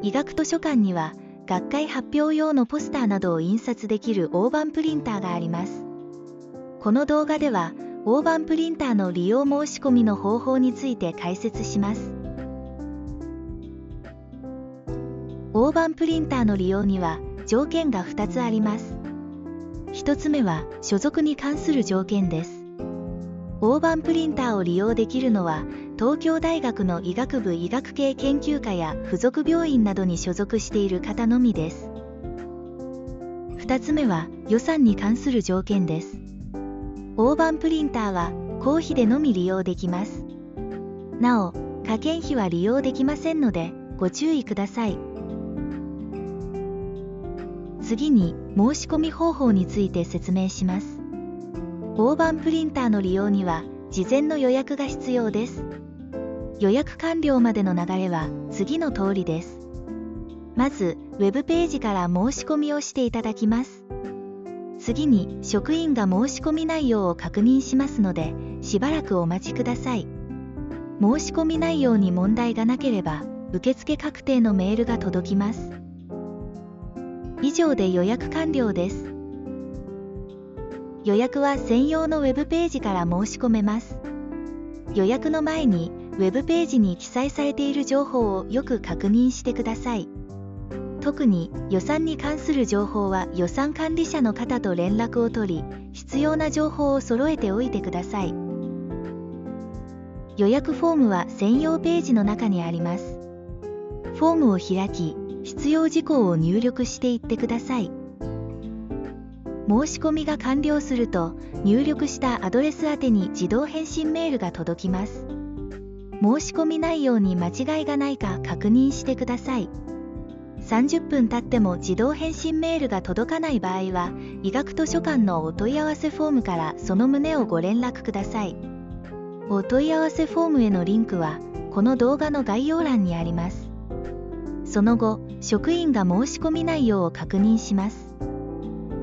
医学図書館には学会発表用のポスターなどを印刷できる大判プリンターがあります。この動画では大判プリンターの利用申し込みの方法について解説します。大判プリンターの利用には条件が2つあります。1つ目は所属に関する条件です。大判プリンターを利用できるのは東京大学の医学部医学系研究科や附属病院などに所属している方のみです。2つ目は予算に関する条件です。大判プリンターは公費でのみ利用できます。なお、科研費は利用できませんのでご注意ください。次に申し込み方法について説明します。大判プリンターの利用には事前の予約が必要です。予約完了までの流れは次の通りです。まず、ウェブページから申し込みをしていただきます。次に、職員が申し込み内容を確認しますので、しばらくお待ちください。申し込み内容に問題がなければ、受付確定のメールが届きます。以上で予約完了です。予約は専用のウェブページから申し込めます。予約の前に、ウェブページに記載されている情報をよく確認してください。特に予算に関する情報は予算管理者の方と連絡を取り、必要な情報を揃えておいてください。予約フォームは専用ページの中にあります。フォームを開き、必要事項を入力していってください。申し込みが完了すると、入力したアドレス宛てに自動返信メールが届きます。申し込み内容に間違いがないか確認してください。30分経っても自動返信メールが届かない場合は、医学図書館のお問い合わせフォームからその旨をご連絡ください。お問い合わせフォームへのリンクは、この動画の概要欄にあります。その後、職員が申し込み内容を確認します。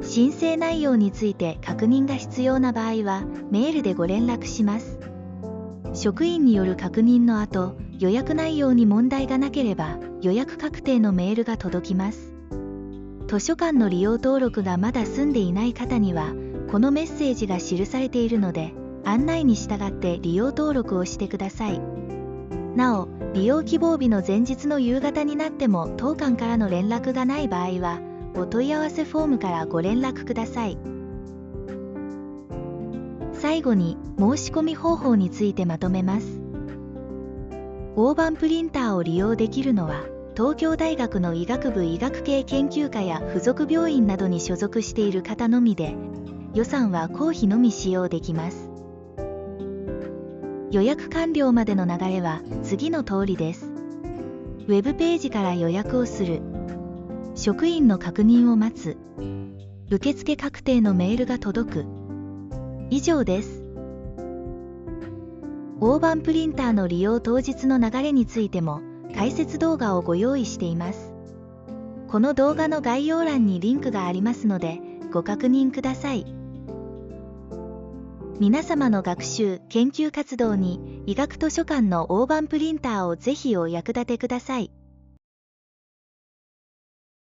申請内容について確認が必要な場合は、メールでご連絡します。職員による確認の後、予約内容に問題がなければ、予約確定のメールが届きます。図書館の利用登録がまだ済んでいない方には、このメッセージが記されているので、案内に従って利用登録をしてください。なお、利用希望日の前日の夕方になっても当館からの連絡がない場合は、お問い合わせフォームからご連絡ください。最後に、申し込み方法についてまとめます。大判プリンターを利用できるのは、東京大学の医学部医学系研究科や附属病院などに所属している方のみで、予算は公費のみ使用できます。予約完了までの流れは次の通りです。ウェブページから予約をする。職員の確認を待つ。受付確定のメールが届く。以上です。大判プリンターの利用当日の流れについても解説動画をご用意しています。この動画の概要欄にリンクがありますのでご確認ください。皆様の学習・研究活動に医学図書館の大判プリンターをぜひお役立てください。